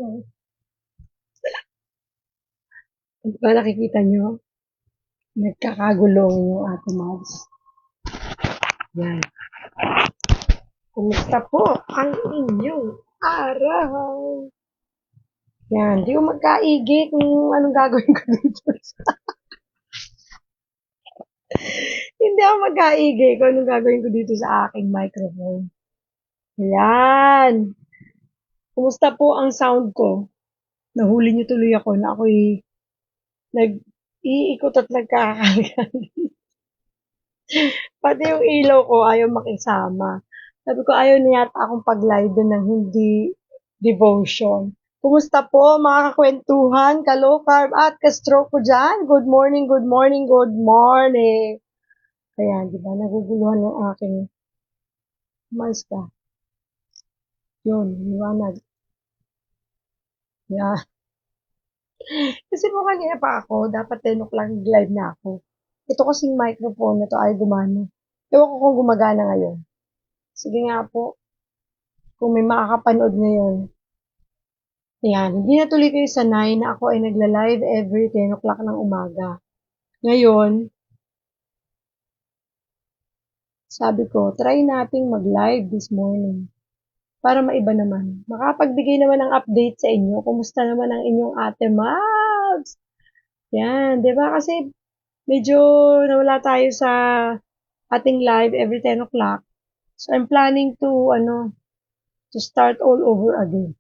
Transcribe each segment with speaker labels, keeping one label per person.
Speaker 1: So, di ba nakikita nyo? Nagkakagulong yung Ate Moms. Yan. Kumusta po ang inyong araw? Yan. Di ko magkaigi kung anong gagawin ko dito. Hindi ako magkaigi kung anong gagawin ko dito sa aking microphone. Yan. Kumusta po ang sound ko? Nahuli niyo tuloy ako na ako'y nag-iikot at nagkakakalgan. Pati yung ilaw ko ayaw makisama. Sabi ko ayaw na yata akong pag-live doon ng hindi devotion. Kumusta po mga kakwentuhan, ka-low carb at ka-stroke ko dyan? Good morning, good morning, good morning. Kaya, di ba, naguguluhan ng aking mais ka. Yun, liwanag. Yeah. Kasi mo kanina pa ako, dapat 10 o'clock live na ako. Ito kasing microphone na to ay gumana. Ewan ko kung gumagana ngayon. Sige nga po, kung may makakapanood ngayon. Ayan, hindi na tuloy kayo sanay na ako ay nagla-live every 10 o'clock ng umaga. Ngayon, sabi ko, try nating mag-live this morning. Para maiba naman. Makapagbigay naman ng update sa inyo. Kumusta naman ang inyong Ate Mabs? Yan, di ba? Kasi medyo nawala tayo sa ating live every 10 o'clock. So, I'm planning to start all over again.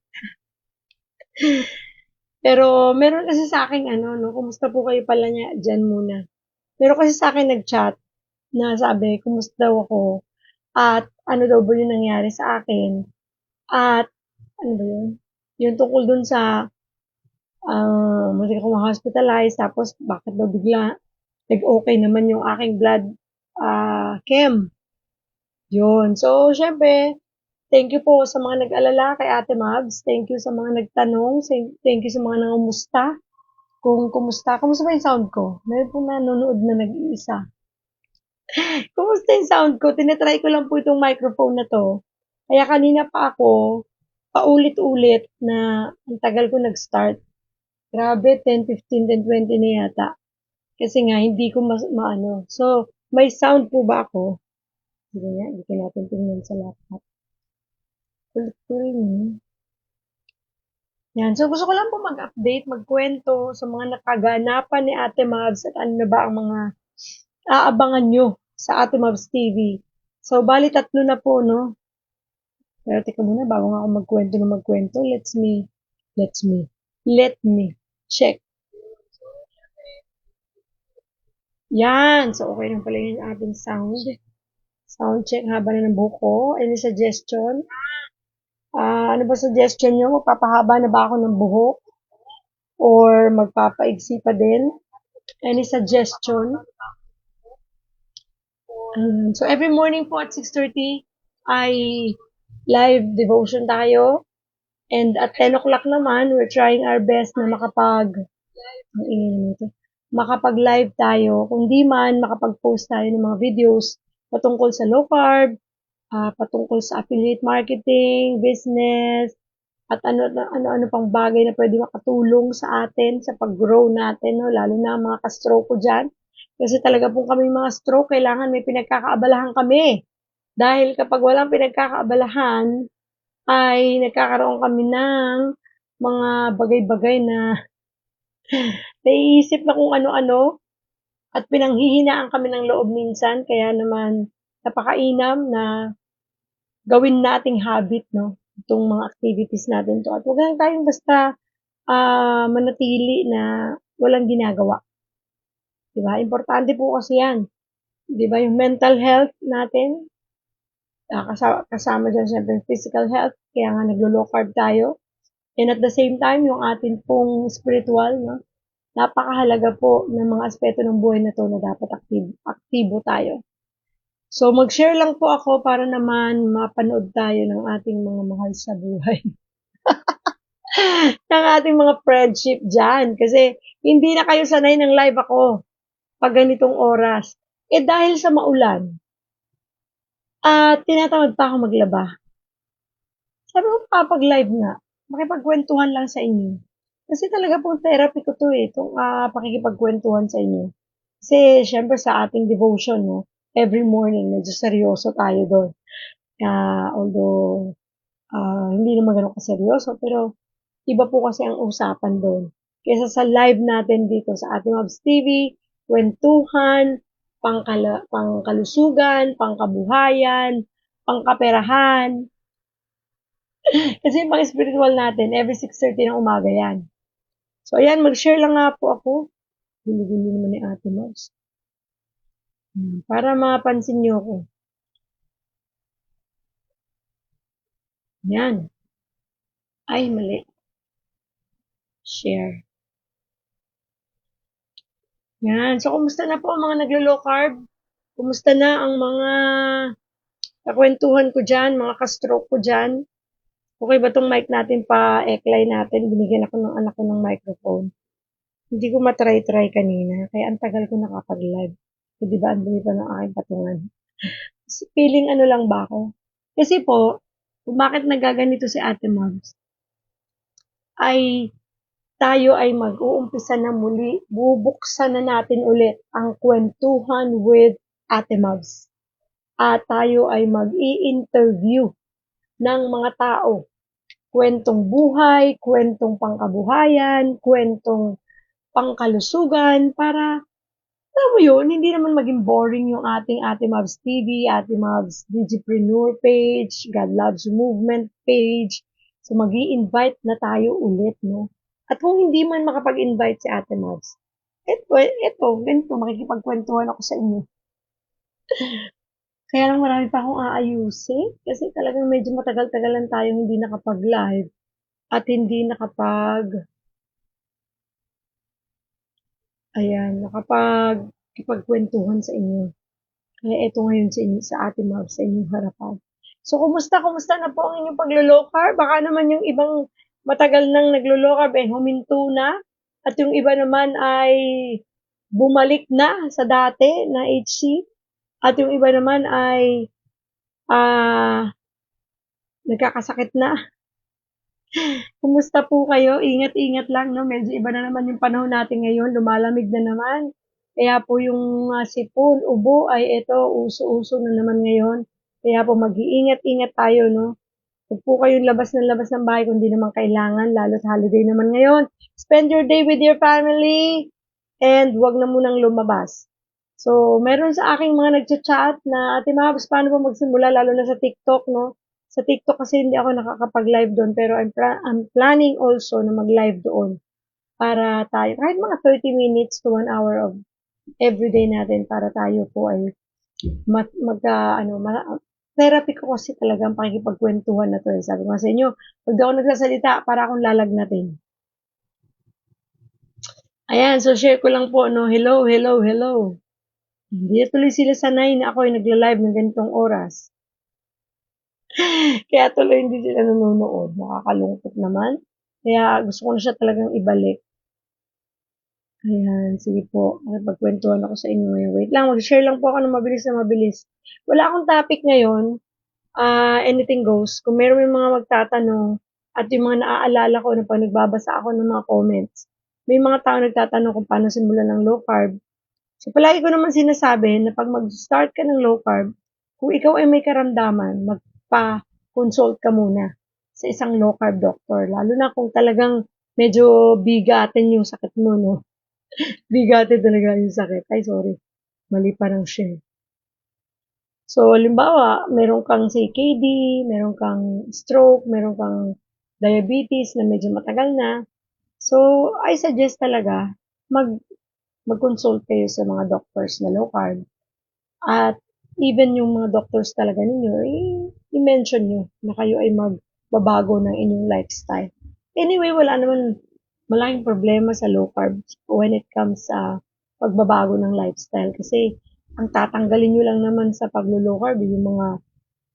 Speaker 1: Pero, meron kasi sa akin, kumusta po kayo pala niya, dyan muna. Meron kasi sa akin nag-chat na sabi, kumusta daw ako, at ano daw ba yung nangyari sa akin, at, ano ba yun? Yung tungkol dun sa, muntik akong ma-hospitalize, tapos bakit daw bigla, nag-okay naman yung aking blood, chem. Yun. So, syempre, thank you po sa mga nag-alala kay Ate Mabs. Thank you sa mga nagtanong. Thank you sa mga nangumusta. Kumusta ba yung sound ko? Meron po nanonood na nag-iisa. Kumusta yung sound ko? Tinatry ko lang po itong microphone na to. Kaya kanina pa ako, paulit-ulit na ang tagal ko nag-start. Grabe, 10, 15, 10, 20 na yata. Kasi nga, hindi ko maano. So, may sound po ba ako? Sige nga, hindi ko natin tingnan sa laptop. Kulit ko rin eh. Yan. So, gusto ko lang po mag-update, magkwento sa mga nakaganapan ni Ate Mabs at ano na ba ang mga aabangan nyo sa Ate Mabs TV. So, bali 3 na po, no? Pero teka muna, bago nga ako magkwento, let me check. Yan. So, okay lang pala yung ating sound. Sound check haba na ng buhok ko. Any suggestion? Ano ba suggestion nyo? Magpapahaba na ba ako ng buhok? Or magpapaigsi pa din? Any suggestion? So, every morning po at 6:30 ay live devotion tayo. And at 10 o'clock naman, we're trying our best na makapag-live tayo. Kung di man, makapag-post tayo ng mga videos patungkol sa low carb, patungkol sa affiliate marketing, business, at ano pang bagay na pwede makatulong sa atin sa pag-grow natin, no? Lalo na ang mga ka-stroke ko dyan. Kasi talaga pong kami mga stroke, kailangan may pinagkakaabalahan kami. Dahil kapag walang pinagkakaabalahan, ay nagkakaroon kami ng mga bagay-bagay na naiisip na kung ano-ano at pinanghihinaan kami ng loob minsan. Kaya naman napakainam na gawin nating habit, no? Itong mga activities natin to. At huwag lang tayong basta manatili na walang ginagawa. Diba? Importante po kasi yan. Diba? Yung mental health natin, kasama dyan syempre physical health, kaya nga naglo-low carb tayo. And at the same time, yung atin pong spiritual, no? Napakahalaga po ng mga aspeto ng buhay na to na dapat aktibo tayo. So, mag-share lang po ako para naman mapanood tayo ng ating mga mahal sa buhay. ng ating mga friendship dyan. Kasi, hindi na kayo sanay ng live ako pag ganitong oras. Dahil sa maulan, at tinatamad pa ako maglaba. Sabi ko, papag-live nga. makipagkwentuhan lang sa inyo. Kasi talaga pong therapy ko 'to, itong, pakikipagkwentuhan sa inyo. Kasi siyempre sa ating devotion 'no, every morning medyo seryoso tayo do'n. Although, hindi naman gano'n kaseryoso, pero iba po kasi ang usapan do'n. Kaysa sa live natin dito sa ating Mavs TV, kwentuhan, pangkalusugan, pangkabuhayan, pangkaperahan. Kasi yung pang-spiritual natin, every 6:30 ng umaga yan. So, ayan, mag-share lang nga po ako. Gulo-gulo naman ni Ate Mavs. Para mapansin niyo ako. Yan. Ay, mali. Share. Yan. So, kumusta na po ang mga naglo-low carb? Kumusta na ang mga kakwentuhan ko dyan, mga ka-stroke ko dyan? Okay ba tong mic natin pa-ekline natin? Binigyan ako ng anak ko ng microphone. Hindi ko matry-try kanina, kaya ang tagal ko nakapag-live. So, di ba, ang dumi pa ng aking patungan. Feeling ano lang ba ako? Kasi po, kung bakit nagaganito si Ate Mavs, ay tayo ay mag-uumpisa na muli, bubuksan na natin ulit ang kwentuhan with Ate Mavs. At tayo ay mag-i-interview ng mga tao. Kwentong buhay, kwentong pangkabuhayan, kwentong pangkalusugan, para alam mo yun, hindi naman maging boring yung ating Ate Mavs TV, Ate Mavs Digipreneur page, God Loves Movement page. So, mag-i-invite na tayo ulit, no? At kung hindi man makapag-invite si Ate Mavs, ganito, makikipagkwentuhan ako sa inyo. Kaya lang marami pa akong aayusin kasi talagang medyo matagal-tagalan tayong hindi nakapag-live at hindi nakapagkipagkwentuhan sa inyo. Kaya eto ngayon sa inyo, sa ating mga sa inyong harapan. So, kumusta na po ang inyong paglo-low carb? Baka naman yung ibang matagal nang naglo-low carb huminto na at yung iba naman ay bumalik na sa dati na HC at yung iba naman ay nagkakasakit na. Kumusta po kayo? Ingat-ingat lang, no? Medyo iba na naman yung panahon natin ngayon. Lumalamig na naman. Kaya po yung sipon, ubo ay ito, uso-uso na naman ngayon. Kaya po mag-iingat-ingat tayo, no? Huwag po kayong labas ng bahay kung di naman kailangan, lalo't holiday naman ngayon. Spend your day with your family and huwag na munang lumabas. So, meron sa aking mga nagchat-chat na, Ate Mabs, paano po magsimula, lalo na sa TikTok, no? Sa TikTok kasi hindi ako nakakapag-live doon, pero I'm planning also na mag-live doon para tayo, kahit mga 30 minutes to 1 hour of everyday natin para tayo po ay therapy ko kasi talaga ang pakikipagkwentuhan na to. Sabi ko sa inyo, pag ako nagsasalita, para akong lalagnatin. Ayan, so share ko lang po, no? Hello. Hindi tuloy sila sanay na ako ay nagla-live ng ganitong oras. Kaya tuloy hindi sila nanonood. Nakakalungkot naman. Kaya gusto ko na siya talagang ibalik. Ayan, sige po. Pagkwentuhan ako sa inyo ngayon. Wait lang, mag-share lang po ako ng mabilis. Wala akong topic ngayon. Anything goes. Kung meron yung mga magtatanong at yung mga naaalala ko na pag nagbabasa ako ng mga comments, may mga tao nagtatanong kung paano simulan ng low carb. So, palagi ko naman sinasabi na pag mag-start ka ng low carb, kung ikaw ay may karamdaman, magpa-consult ka muna sa isang low carb doctor. Lalo na kung talagang medyo bigatin yung sakit mo, no? Bigatin talaga yung sakit. Ay, sorry. Mali parang share. So, halimbawa, meron kang CKD, meron kang stroke, meron kang diabetes na medyo matagal na. So, I suggest talaga mag-consult kayo sa mga doctors na low carb. At even yung mga doctors talaga ninyo, i-mention nyo na kayo ay magbabago ng inyong lifestyle. Anyway, wala naman malaking problema sa low carb when it comes sa pagbabago ng lifestyle. Kasi ang tatanggalin nyo lang naman sa paglo-low carb yung mga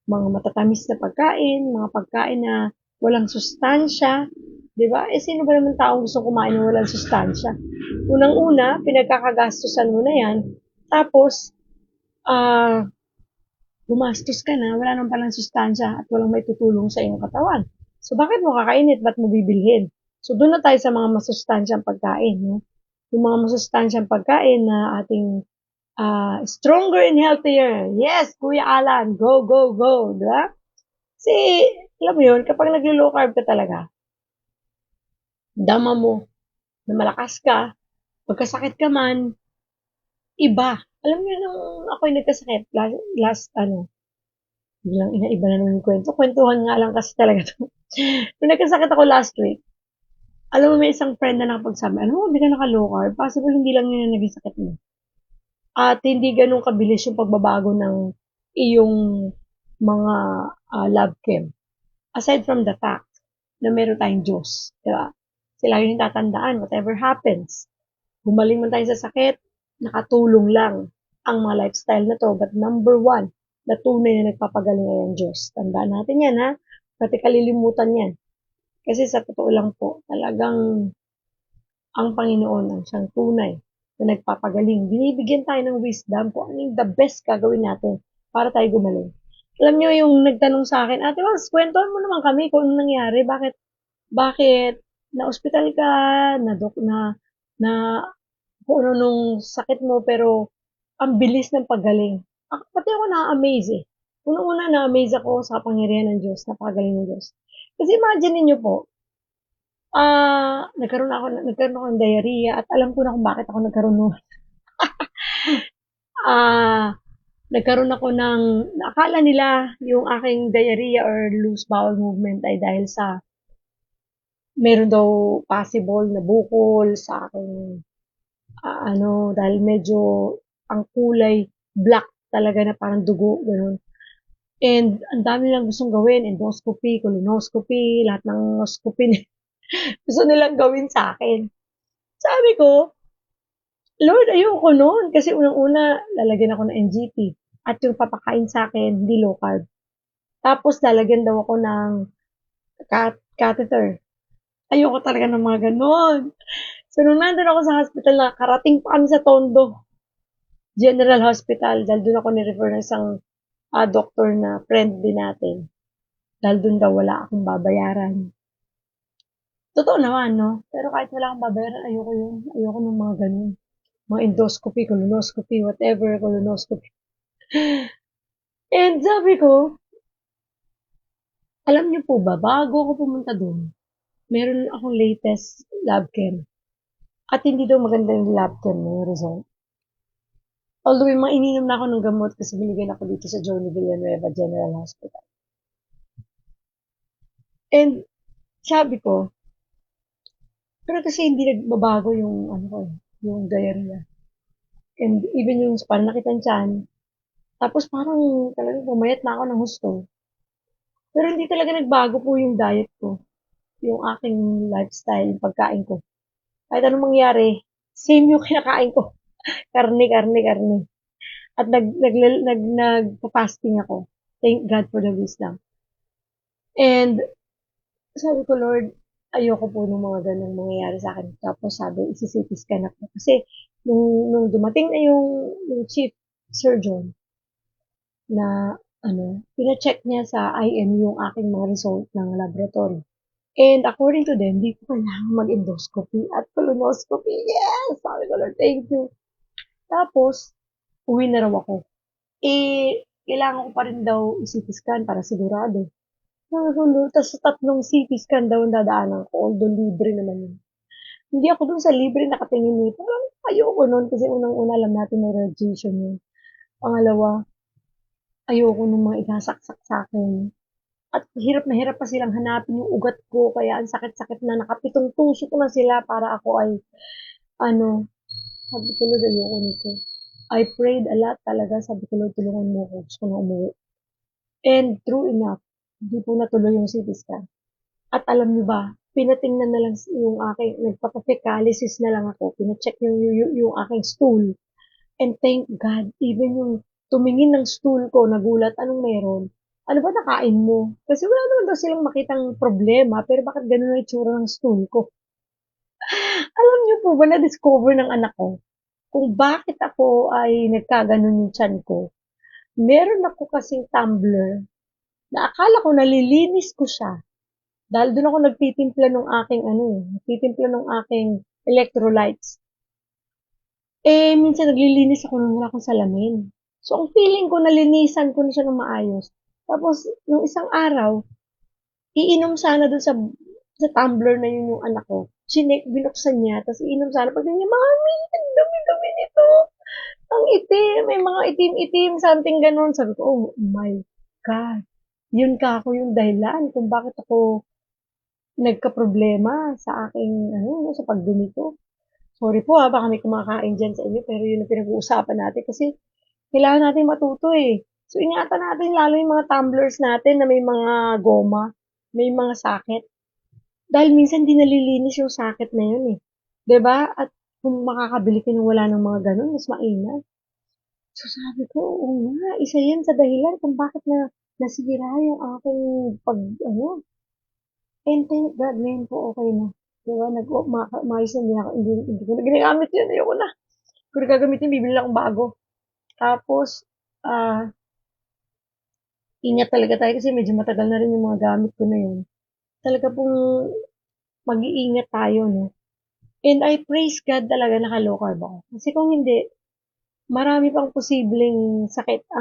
Speaker 1: matatamis na pagkain, mga pagkain na walang sustansya, 'di ba? Sino ba naman taong gusto kumain ng walang sustansya? Unang-una, pinagkakagastusan mo na 'yan. Tapos gumastos ka na, wala naman palang sustansya at walang may tutulong sa iyong katawan. So, bakit mo kakainit? Ba't mo bibilhin? So, doon na tayo sa mga masustansyang pagkain, no? Yung mga masustansyang pagkain na ating stronger and healthier. Yes, Kuya Alan, go, go, go, di ba? Kasi, alam mo yun, kapag naglo-low carb ka talaga, dama mo na malakas ka, pagkasakit ka man, iba. Alam mo yun, nung ako'y nagkasakit, last biglang inaiba na naman yung kwento. Kwentuhan nga lang kasi talaga to. Nung nagkasakit ako last week, alam mo may isang friend na nakapagsabi, alam mo, hindi ka naka-low carb, possible hindi lang yun ang naging sakit mo. At hindi ganun kabilis yung pagbabago ng iyong mga lab chem. Aside from the fact na meron tayong Diyos, di ba? Sila yung tatandaan, whatever happens, gumaling man tayo sa sakit, nakatulong lang ang mga lifestyle na to. But number one, na tunay na nagpapagaling ay ang Diyos. Tandaan natin yan, ha? Pati kalilimutan yan. Kasi sa totoo lang po, talagang ang Panginoon ang siyang tunay na nagpapagaling. Binibigyan tayo ng wisdom kung ano yung the best gagawin natin para tayo gumaling. Alam niyo yung nagtanong sa akin, Ate Wals, kwentuhan mo naman kami kung ano nangyari. Bakit na-hospital ka, na kung ano nung sakit mo, pero ang bilis ng paggaling. Pati ako na-amaze eh. Unang-una na-amaze ako sa kapangyarihan ng Diyos, napakagaling ng Diyos. Kasi imagine niyo po, nagkaroon ako ng diarrhea at alam ko na kung bakit ako nagkaroon nun. Ah, nagkaroon ako ng, akala nila yung aking diarrhea or loose bowel movement ay dahil sa meron daw possible na bukol sa aking dahil medyo ang kulay black talaga na parang dugo, gano'n. And ang dami nilang gustong gawin, endoscopy, colonoscopy, lahat ng noscopy gusto nilang gawin sa akin. Sabi ko, Lord, ayoko nun. Kasi unang-una, lalagyan ako ng NGT. At yung papakain sa akin, hindi low carb. Tapos, lalagyan daw ako ng catheter. Ayoko talaga ng mga ganon. So, nung nandun ako sa hospital, nakarating pa kami sa Tondo General Hospital. Dahil doon ako ni-refer ng isang doctor na friend din natin. Dahil doon daw wala akong babayaran. Totoo naman, no? Pero kahit wala akong babayaran, ayoko yun. Ayoko ng mga ganun. Mga endoscopy, colonoscopy, whatever, colonoscopy. And sabi ko, alam niyo po ba, bago ako pumunta doon, meron akong latest lab chem. At hindi daw maganda yung lab chem na yung result. Although yung mga ininom na ako ng gamot kasi binigyan ako dito sa Johnny Villanueva General Hospital. And sabi ko, pero kasi hindi nagbabago yung diarrhea. And even yung pananakit ng tiyan, tapos parang talagang pumayat na ako ng husto. Pero hindi talaga nagbago po yung diet ko, yung aking lifestyle, yung pagkain ko. Kahit anong mangyari, same yung kinakain ko. Karne, karne, karne. At nagpa-fasting ako. Thank God for the wisdom. And sabi ko, Lord, ayoko po ng mga ganang mangyayari sa akin. Tapos sabi, isi-CT scan ako. Kasi nung dumating na yung chief surgeon na pina-check niya sa IM yung aking mga result ng laboratory. And according to them, di ko kailangan mag-endoscopy at colonoscopy. Yes! Sabi ko, Lord, thank you. Tapos, uwi na raw ako. Kailangan ko pa rin daw i-CT scan para sigurado. Tapos sa 3 CT scan daw ang dadaanan ko, although libre naman yun. Hindi ako dun sa libre nakatingin nito. Ayoko nun kasi unang-una alam natin may radiation yun. Pangalawa, ayoko nung mga ikasaksak sa akin. At hirap na hirap pa silang hanapin yung ugat ko, kaya ang sakit-sakit na nakapitong tusok na sila para ako ay, sabi ko, Lord, ayoko nito. I prayed a lot talaga, sabi ko, Lord, tulungan mo ako, gusto ko na umuwi. And true enough, hindi po natuloy yung CT scan. At alam niyo ba, pinatingnan na lang yung aking, nagpapapecalisis na lang ako, pinacheck yung aking stool. And thank God, even yung tumingin ng stool ko, nagulat, anong meron? Ano ba nakain mo? Kasi wala naman daw silang makitang problema, pero bakit ganun ang itsura ng stool ko? Alam niyo po ba na-discover ng anak ko kung bakit ako ay nagkaganon yung tiyan ko? Meron ako kasing tumbler na akala ko nalilinis ko siya. Dahil do'n ako nagtitimpla nung aking ano, nagtitimpla nung aking electrolytes. Eh, minsan naglilinis ako nung wala akong salamin. So, ang feeling ko nalinisan ko na siya ng maayos. Tapos nung isang araw, iinom sana dun sa tumbler na yun yung anak ko. Binuksan niya, tapos iinom sana. Pag niya, Mami, ang dumi-dumi nito. Ang itim, may mga itim-itim, something ganun. Sabi ko, oh my God. Yun ka ako yung dahilan kung bakit ako nagka-problema sa aking, ano, no, sa pagdumi ko. Sorry po baka may kumakain dyan sa inyo, pero yun ang pinag-uusapan natin kasi kailangan natin matuto eh. So, ingatan natin lalo yung mga tumblers natin na may mga goma, may mga sakit. Dahil minsan di nalilinis yung sakit na yun eh. 'Di ba? At kung makakabili ka ng wala ng mga ganun, mas mainam. So sabi ko, oo nga, isa yan sa dahilan kung bakit nasira yung aking ano. And thank God, ngayon po okay na. Diba? Maayos na hindi ko na ginagamit yun. Ayoko na. Kung gagamitin, bibili lang akong bago. Tapos, ah, ingat talaga tayo kasi medyo matagal na rin yung mga gamit ko na yun. Talaga pong mag-iingat tayo, no? And I praise God talaga naka-low carb ako. Kasi kung hindi, marami pang posibleng sakit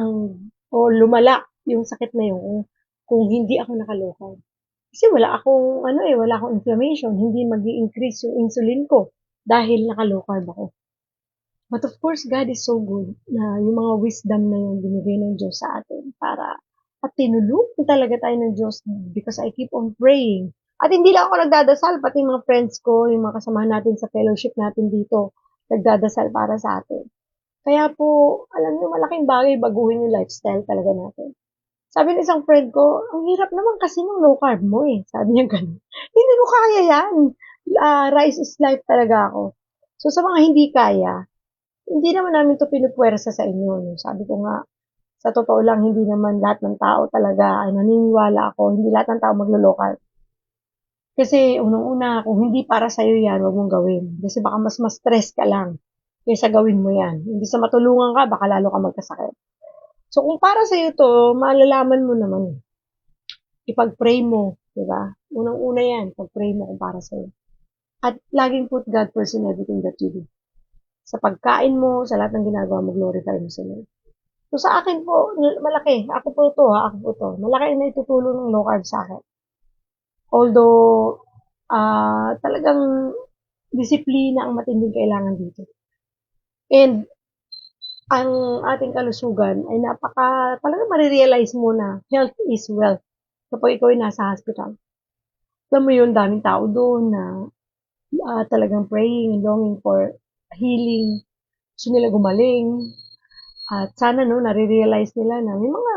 Speaker 1: o lumala yung sakit na yun kung hindi ako naka-low carb. Kasi wala akong inflammation, hindi mag-i-increase yung insulin ko dahil naka-low carb ako. But of course, God is so good na yung mga wisdom na yung binigay ng Diyos sa atin para at tinulungan talaga tayo ng Diyos because I keep on praying. At hindi lang ako nagdadasal, pati yung mga friends ko, yung mga kasamahan natin sa fellowship natin dito, nagdadasal para sa atin. Kaya po, alam niyo, malaking bagay baguhin yung lifestyle talaga natin. Sabi ng isang friend ko, ang hirap naman kasi ng low carb mo eh. Sabi niya ganun. Hindi ko kaya yan. Rice is life talaga ako. So sa mga hindi kaya, hindi naman namin 'to pinupuwersa sa inyo 'no. Sabi ko nga, sa totoo lang hindi naman lahat ng tao talaga ay naniniwala ako, hindi lahat ng tao maglo-local. Kasi unang-una, kung hindi para sa'yo 'yan, wag mong gawin. Kasi baka mas ma-stress ka lang kaysa gawin mo 'yan. Imbes na matulungan ka, baka lalo kang magkasakit. So kung para sa'yo 'to, malalaman mo naman, ipag-pray mo, 'di ba? Unang-una 'yan, pag-pray mo kung para sa'yo. At laging put God first in everything that you do. Sa pagkain mo, sa lahat ng ginagawa mo, glorify mo sa Lord. So sa akin po, malaki. Ako po to. Malaki na itutulong ng low carb sa akin. Although, talagang disiplina ang matinding kailangan dito. And ang ating kalusugan ay talagang marirealize mo na health is wealth kapag ikaw ay nasa hospital. Alam mo yun, daming tao doon na talagang praying and longing for healing. Gusto nila gumaling. At sana no, nare-realize nila na may mga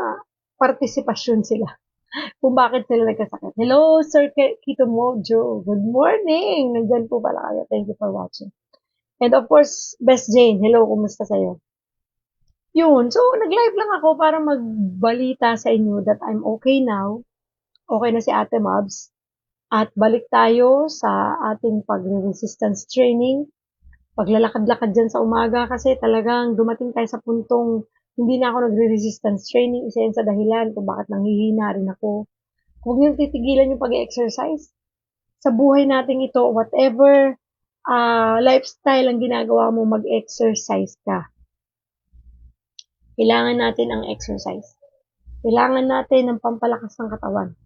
Speaker 1: partisipasyon sila kung bakit sila nagkasakit. Hello, Sir Kito Mojo. Good morning! Nandyan po pala kayo. Thank you for watching. And of course, Best Jane. Hello, kumusta sa'yo? Yun. So, nag-live lang ako para magbalita sa inyo that I'm okay now. Okay na si Ate Mabs. At balik tayo sa ating pagre-resistance training. Paglalakad-lakad dyan sa umaga kasi talagang dumating tayo sa puntong hindi na ako nagre-resistance training. Isa yan sa dahilan kung bakit nanghihina rin ako. Huwag niyong titigilan yung pag-exercise. Sa buhay natin ito, whatever lifestyle ang ginagawa mo, mag-exercise ka. Kailangan natin ang exercise. Kailangan natin ng pampalakas ng katawan.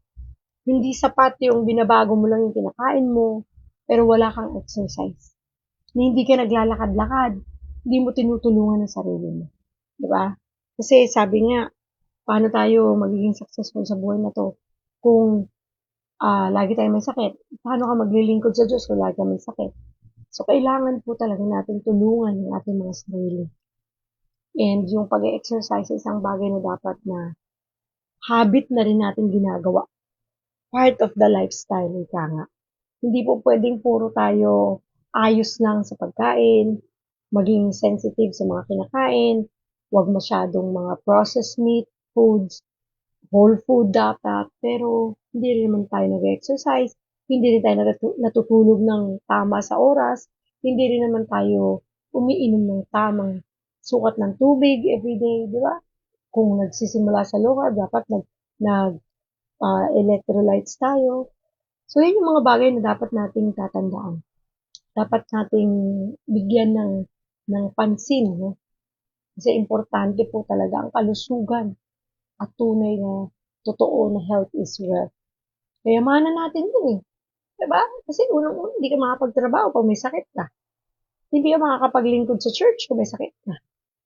Speaker 1: Hindi sapat yung binabago mo lang yung kinakain mo, pero wala kang exercise. Hindi ka naglalakad-lakad, hindi mo tinutulungan ang sarili mo. Diba? Kasi sabi nga, paano tayo magiging successful sa buhay na to kung lagi tayong may sakit? Paano ka maglilingkod sa Diyos kung lagi ka may sakit? So, kailangan po talaga natin tulungan ang ating mga sarili. And yung pag-exercise isang bagay na dapat na habit na rin natin ginagawa. Part of the lifestyle, ika nga. Hindi po pwedeng puro tayo ayos lang sa pagkain, maging sensitive sa mga kinakain, huwag masyadong mga processed meat, foods, whole food dapat, pero hindi rin naman tayo nag-exercise, hindi rin tayo natutulog ng tama sa oras, hindi rin naman tayo umiinom ng tamang sukat ng tubig everyday, di ba? Kung nagsisimula sa low carb, dapat nag electrolytes tayo. So, yun yung mga bagay na dapat nating tatandaan. Dapat nating bigyan ng pansin, no? Kasi importante po talaga ang kalusugan at tunay na totoo na health is wealth. Kayamanan natin yun eh. Diba? Kasi unang-una, hindi ka makapagtrabaho pag may sakit ka. Hindi ka makakapaglingkod sa church kung may sakit ka.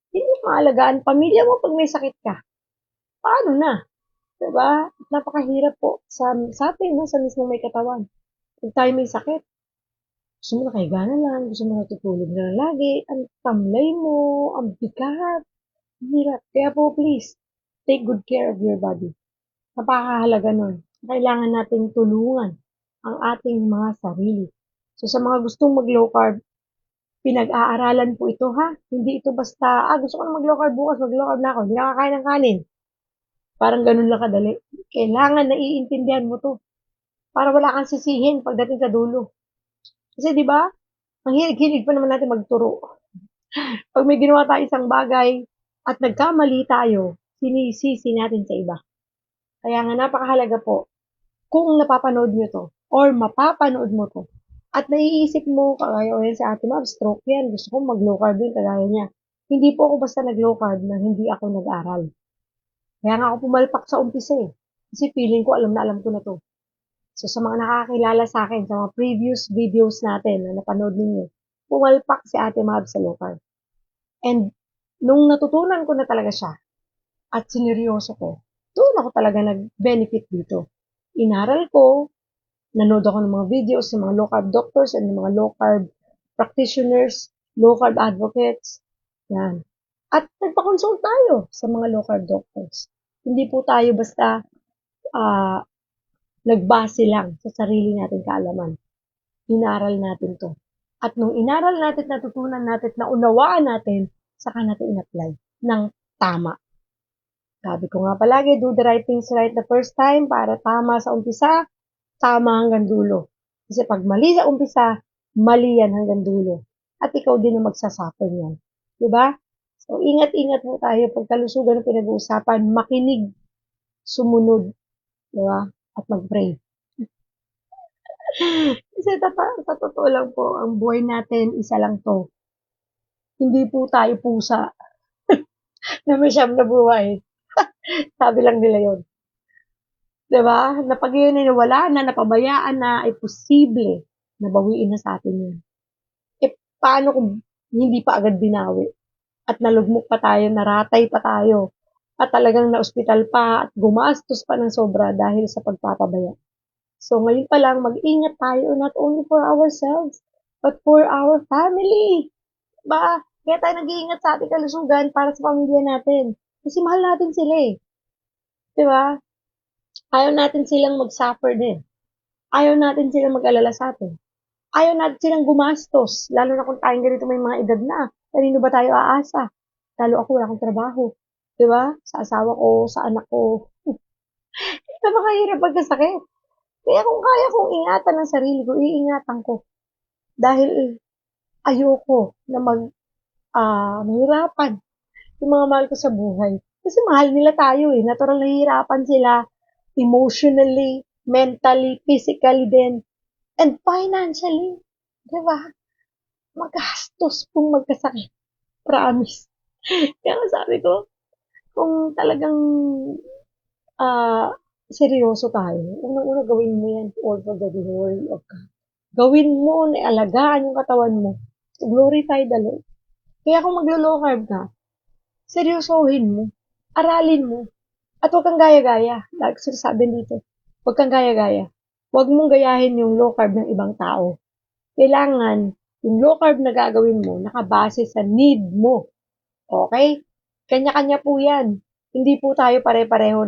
Speaker 1: Hindi mo maalagaan pamilya mo pag may sakit ka. Paano na? Diba? Napakahirap po sa atin, no? Sa mismong may katawan. Pag tayo may sakit, gusto mo nakahiga na lang, gusto mo natutulog na lang lagi, ang tamlay mo, ang bigat, ang hirap. Kaya po please, take good care of your body. Napakahalaga nun. Kailangan nating tulungan ang ating mga sarili. So sa mga gustong mag-low carb, pinag-aaralan po ito ha. Hindi ito basta, gusto ko na mag-low carb bukas, mag-low carb na ako, hindi na kakain ng kanin. Parang ganun lang kadali. Kailangan naiintindihan mo to para wala kang sisihin pagdating sa dulo. Kasi 'di ba? Ang hilig-hilig pa naman natin magturo. Pag may ginawa tayo isang bagay at nagkamali tayo, sinisisi natin sa iba. Kaya nga napakahalaga po kung napapanood nyo to or mapapanood mo to at naiisip mo, kagaya o yan si Ate Mab, stroke yan, gusto kong mag-low carb din, kagaya niya. Hindi po ako basta nag-low carb na hindi ako nag-aral. Kaya nga ako pumalpak sa umpisa eh. Kasi feeling ko alam na alam ko na to. So sa mga nakakilala sa akin, sa mga previous videos natin na napanood ninyo, pumalpak si Ate Mab sa low carb. And nung natutunan ko na talaga siya at sineryoso ko, doon ako talaga nag-benefit dito. Inaral ko, nanood ako ng mga videos ng mga low carb doctors and ng mga low carb practitioners, low carb advocates. Yan. At nagpa-consult tayo sa mga low carb doctors. Hindi po tayo basta ah, nagbase lang sa sarili nating kaalaman. Inaral natin to. At nung inaral natin, natutunan natin, naunawaan natin, saka natin in-apply ng tama. Sabi ko nga palagi, do the right things right the first time para tama sa umpisa, tama hanggang dulo. Kasi pag mali sa umpisa, mali yan hanggang dulo. At ikaw din ang magsasuffer niyan. Diba? So, ingat-ingat po tayo pag kalusugan ang pinag-uusapan, makinig, sumunod, diba? At mag-pray. Kasi sa totoo lang po, ang buhay natin, isa lang to. Hindi po tayo pusa na may siyam na buhay. Sabi lang nila yon. Diba? Na pag yun ay nawala na, napabayaan na, ay posible na bawiin na sa atin yun. Eh, paano kung hindi pa agad binawi? At nalugmok pa tayo, naratay pa tayo, at talagang na-ospital pa, at gumastos pa ng sobra dahil sa pagpapabaya. So, ngayon pa lang, mag-ingat tayo, not only for ourselves, but for our family. Ba? Kaya tayo nag-iingat sa ating kalusugan para sa pamilya natin. Kasi mahal natin sila eh. Diba? Ayaw natin silang mag-suffer din. Ayaw natin silang mag-alala sa atin. Ayaw natin silang gumastos. Lalo na kung tayong ganito may mga edad na. Kanino ba tayo aasa? Lalo ako, wala akong trabaho. Diba? Sa asawa ko, sa anak ko. Napakahirap pagkasakit. Kaya kung kaya kong ingatan ang sarili ko, iingatan ko. Dahil ayoko na mahirapan yung mga mahal ko sa buhay. Kasi mahal nila tayo eh. Natural nahihirapan sila emotionally, mentally, physically din, and financially. Diba? Magastos kung magkasakit. Promise. Kaya sabi ko, kung talagang seryoso tayo, unang-una gawin mo yan all for the glory of God. Gawin mo na alagaan yung katawan mo. To glorify the Lord. Kaya kung maglo-low carb ka, seryosohin mo. Aralin mo. At huwag kang gaya-gaya. Like sinasabi dito, huwag kang gaya-gaya. Huwag mong gayahin yung low carb ng ibang tao. Kailangan, yung low carb na gagawin mo, nakabase sa need mo. Okay? Kanya-kanya po yan. Hindi po tayo pare-pareho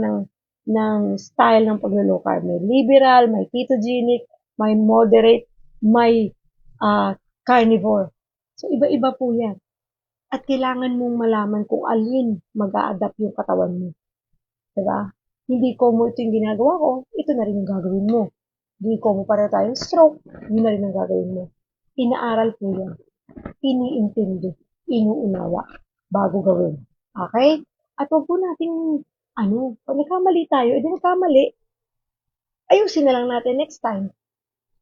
Speaker 1: ng style ng pag-low carb. May liberal, may ketogenic, may moderate, may carnivore. So, iba-iba po yan. At kailangan mong malaman kung alin mag-a-adapt yung katawan mo. Diba? Hindi ko mo ito yung ginagawa ko, ito na rin yung gagawin mo. Hindi ko mo para tayong stroke, yun na rin ang gagawin mo. Inaaral po yan. Iniintindi. Inuunawa. Bago gawin. Okay? At huwag po nating, pag nagkamali tayo, edi nagkamali, ayusin na lang natin next time.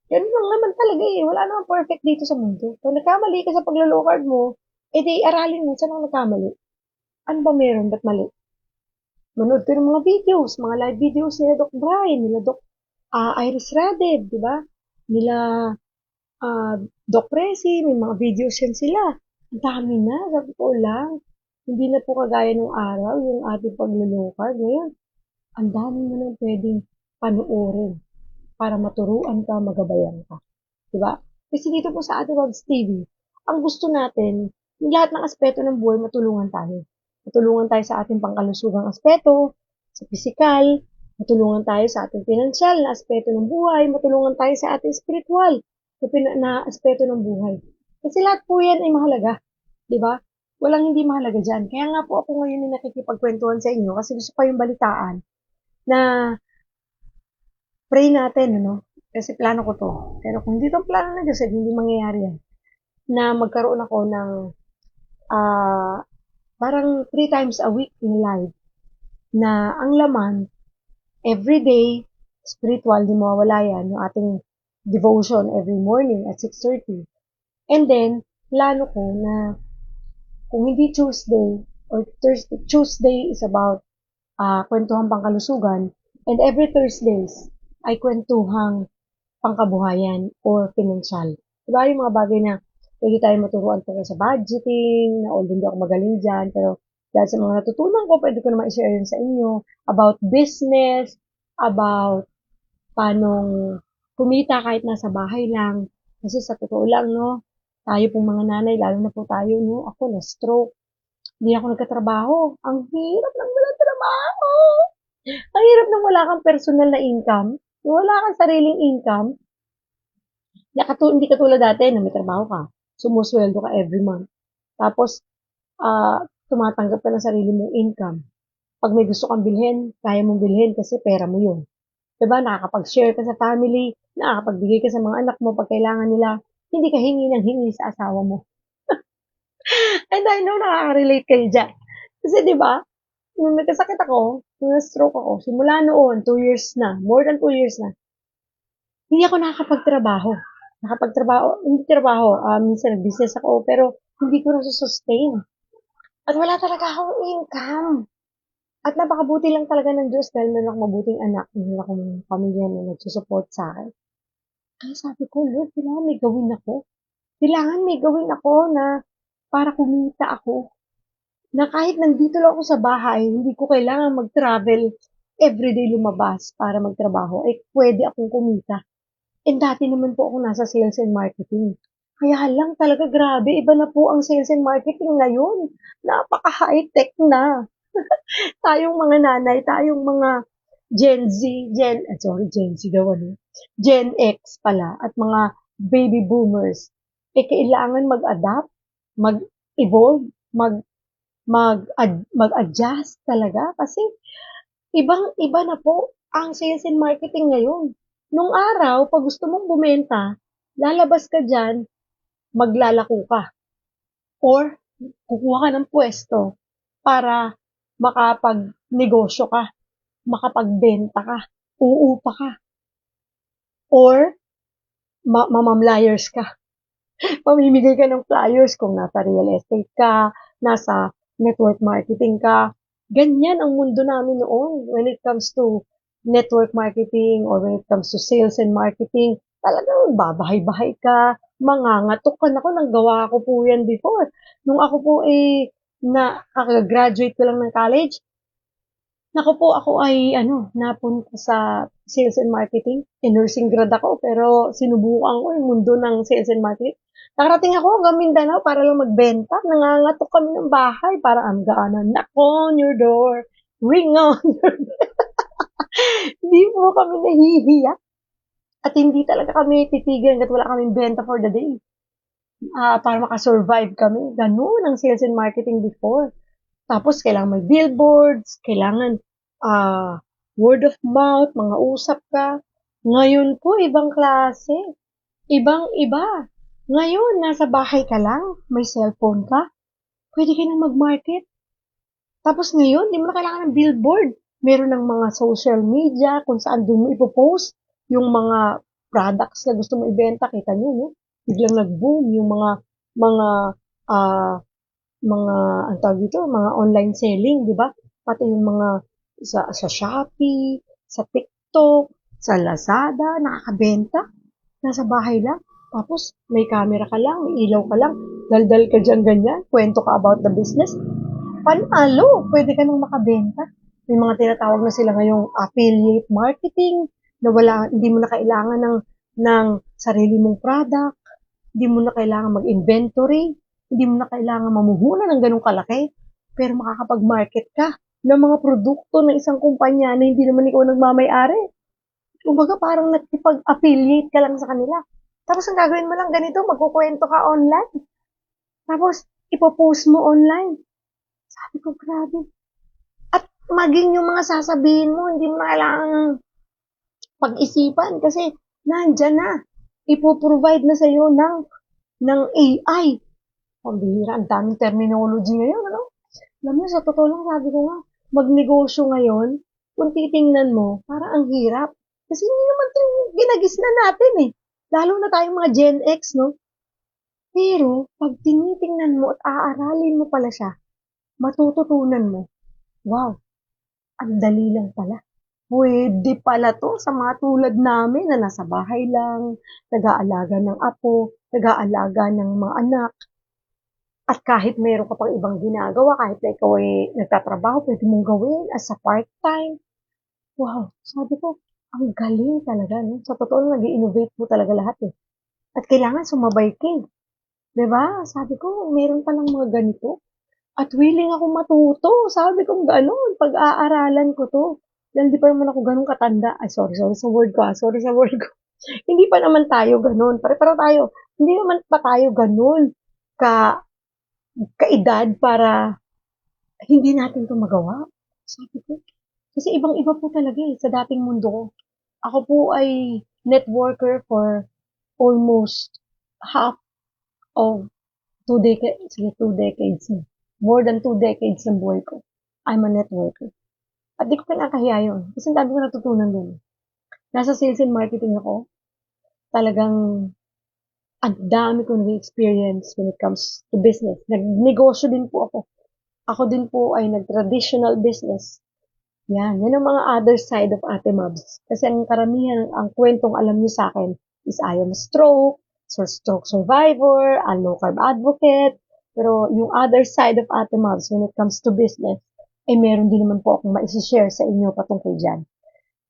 Speaker 1: Ganun lang naman talaga eh. Wala namang perfect dito sa mundo. Kung nagkamali ka sa paglalokard mo, edi aralin mo saan ako nagkamali. Ano ba meron? Ba't mali? Manood ka ng mga videos, mga live videos nila Doc Brian, nila Doc Iris Radeb, di ba? Nila Doc Presi, may mga videos yan sila. Ang dami na, sabi ko lang. Hindi na po kagaya nung araw, yung ating paglulokad. Ngayon, ang dami mo nang pwedeng panoorin para maturuan ka, magabayan ka. Diba? Kasi dito po sa ating Rods TV, ang gusto natin, yung lahat ng aspeto ng buhay, matulungan tayo. Matulungan tayo sa ating pangkalusugang aspeto, sa pisikal, matulungan tayo sa ating pinansyal na aspeto ng buhay, matulungan tayo sa ating spiritual na aspeto ng buhay. Kasi lahat po yan ay mahalaga. Di ba? Walang hindi mahalaga dyan. Kaya nga po ako ngayon ay nakikipagkwentuhan sa inyo kasi gusto ko yung balitaan na pray natin, ano? Kasi plano ko to. Pero kung hindi to plano ng Diyos, hindi mangyayari yan. Na magkaroon ako ng ah parang 3 times a week in live na ang laman, everyday, spiritual, di mawawala yan, yung ating devotion every morning at 6:30. And then, plano ko na kung hindi Tuesday or Thursday, Tuesday is about kwentuhang pangkalusugan, and every Thursdays ay kwentuhang pangkabuhayan or pinansyal. Diba yung mga bagay na pwede tayo maturuan tungkol sa budgeting, na although hindi ako magaling dyan, pero dahil sa mga natutunan ko, pwede ko naman i-share yun sa inyo, about business, about paano kumita kahit nasa bahay lang. Kasi sa totoo lang, no, tayo pong mga nanay, lalo na po tayo, no, ako na-stroke, hindi ako nagkatrabaho. Ang hirap ng wala trabaho. Ang hirap nang wala kang personal na income. Yung wala kang sariling income, hindi katulad dati na may trabaho ka, sumusweldo ka every month. Tapos, tumatanggap ka ng sarili mong income. Pag may gusto kang bilhin, kaya mong bilhin kasi pera mo yun. Diba? Nakakapag-share ka sa family, nakakapagbigay ka sa mga anak mo pag kailangan nila, hindi ka hingi ng hingi sa asawa mo. And I know nakaka-relate kayo dyan. Kasi diba, nung nagkasakit ako, nung na-stroke ako, simula noon, 2 years na, more than 2 years na, hindi ako nakakapagtrabaho. Hindi trabaho, minsan nag-business ako, pero hindi ko nasusustain. At wala talaga akong income. At napakabuti lang talaga ng Diyos dahil meron akong mabuting anak, meron akong pamilya na nagsusupport sa akin. Kaya sabi ko, Lord, kailangan may gawin ako. Kailangan may gawin ako na para kumita ako. Na kahit nandito lang ako sa bahay, hindi ko kailangan mag-travel everyday lumabas para magtrabaho. Eh, pwede akong kumita. And dati naman po ako nasa sales and marketing. Kaya lang talaga grabe, iba na po ang sales and marketing ngayon. Napaka-high-tech na. Tayong mga nanay, tayong mga Gen Z, Gen Z daw ano, Gen X pala, at mga baby boomers, eh kailangan mag-adapt, mag-evolve, mag-adjust talaga kasi ibang-iba na po ang sales and marketing ngayon. Nung araw, pag gusto mong bumenta, lalabas ka dyan, maglalako ka. Or, kukuha ka ng pwesto para makapag-negosyo ka, makapagbenta ka, uupa ka, or mamamlayers ka. Pamimigay ka ng flyers kung nasa real estate ka, nasa network marketing ka. Ganyan ang mundo namin noon when it comes to network marketing or when it comes to sales and marketing. Talagang babahay-bahay ka, mangangatok ka. Naku, nanggawa ko po yan before. Nung ako po kakagraduate ko lang ng college, naku po, ako ay napunta sa sales and marketing. Nursing grad ako, pero sinubukan ko yung mundo ng sales and marketing. Nakarating ako hanggang Mindanao para lang magbenta. Nangangatok kami ng bahay para I'm gonna knock on your door, ring on your door. Hindi po kami nahihiya. At hindi talaga kami titigil hanggat wala kaming benta for the day. Para makasurvive kami. Ganun ang sales and marketing before. Tapos, kailangan may billboards, kailangan word of mouth, mga usap ka. Ngayon po, ibang klase. Ibang-iba. Ngayon, nasa bahay ka lang, may cellphone ka, pwede ka nang mag-market. Tapos ngayon, di mo na kailangan ng billboard. Meron ng mga social media kung saan doon mo ipopost yung mga products na gusto mo ibenta, kita nyo, no? Biglang nag-boom yung mga, ah, mga, ang tawag dito, mga online selling, di ba? Pati yung mga sa Shopee, sa TikTok, sa Lazada, nakakabenta. Nasa bahay lang. Tapos, may camera ka lang, may ilaw ka lang, daldal ka dyan ganyan, kwento ka about the business. Panalo, pwede ka nang makabenta. May mga tinatawag na sila ngayong affiliate marketing, na hindi mo na kailangan ng sarili mong product, hindi mo na kailangan mag-inventory, hindi mo na kailangan mamuhunan ng ganong kalaki, pero makakapag-market ka ng mga produkto ng isang kumpanya na hindi naman ikaw nagmamay-ari. Kumbaga parang nakipag-affiliate ka lang sa kanila. Tapos ang gagawin mo lang ganito, magkukwento ka online. Tapos ipopost mo online. Sabi ko, grabe. At maging yung mga sasabihin mo, hindi mo na kailangan pag-isipan kasi nandyan na. Ipoprovide na sa'yo ng AI. Pambihira, ang daming terminology ngayon, ano? Alam mo, sa totoo lang, sabi ko nga, magnegosyo ngayon, kung titingnan mo, parang ang hirap. Kasi hindi naman ito ginagis na natin eh. Lalo na tayong mga Gen X, no? Pero, pag tinitingnan mo at aaralin mo pala siya, matututunan mo, wow, ang dali lang pala. Pwede pala to sa mga tulad namin na nasa bahay lang, nag-aalaga ng apo, nag-aalaga ng mga anak, at kahit meron ka pang ibang ginagawa, kahit na ikaw ay nagtatrabaho, pwede mong gawin as a part-time. Wow, sabi ko, ang galing talaga, no? Sa totoo lang, nag-i-innovate po talaga lahat eh. At kailangan sumabay ka eh. 'Di ba? Sabi ko, meron palang mga ganito. At willing ako matuto. Sabi ko, gano'n, pag-aaralan ko to. Dahil di pa naman ako ganun katanda. Ay, sorry sa word ko. Sorry sa word ko. Hindi pa naman tayo ganun. Pare-pare tayo. Hindi naman pa tayo ganun ka kaedad para hindi natin 'to magawa. Sabi ko, kasi ibang-iba po talaga eh, sa dating mundo ko. Ako po ay networker for almost half of 2 decades, sige 2 decades na. More than 2 decades ng buhay ko. I'm a networker. At di ko kinakahiya yun. Kasi ang dami ko natutunan dun. Nasa sales and marketing ako. Talagang ang dami ko nag-experience when it comes to business. Nagnegosyo din po ako. Ako din po ay nag-traditional business. Yan ang mga other side of Ate Mabs. Kasi ang karamihan, ang kwentong alam niyo sa akin is I am stroke survivor, a low carb advocate. Pero yung other side of Ate Mabs when it comes to business, ay meron din naman po akong ma-share sa inyo patungkol dyan.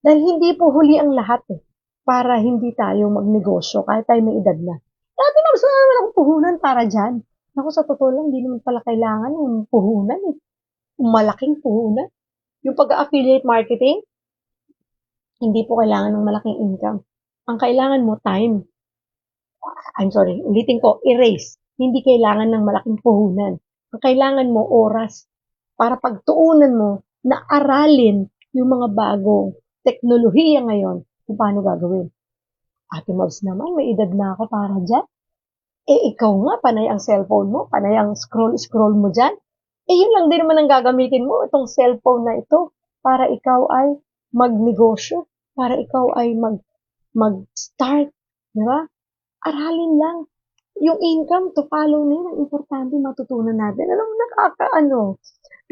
Speaker 1: Dahil hindi po huli ang lahat eh, para hindi tayo magnegosyo kahit tayo may edad na. Ate Mabs, wala naman akong puhunan para dyan. Ako sa totoo lang, hindi naman pala kailangan ng puhunan eh. Malaking puhunan. Yung pag-affiliate marketing, hindi po kailangan ng malaking income. Ang kailangan mo, time. I'm sorry, ulitin ko, erase. Hindi kailangan ng malaking puhunan. Ang kailangan mo, oras. Para pagtuunan mo na aralin yung mga bagong teknolohiya ngayon kung paano gagawin. Ate Mabs naman, may edad na ako para dyan. Ikaw nga, panay ang cellphone mo, panay ang scroll mo dyan. Yun lang din naman ang gagamitin mo, itong cellphone na ito, para ikaw ay magnegosyo, para ikaw ay mag-start, di ba? Aralin lang. Yung income to follow na yun, ang importante matutunan natin. Alam mo,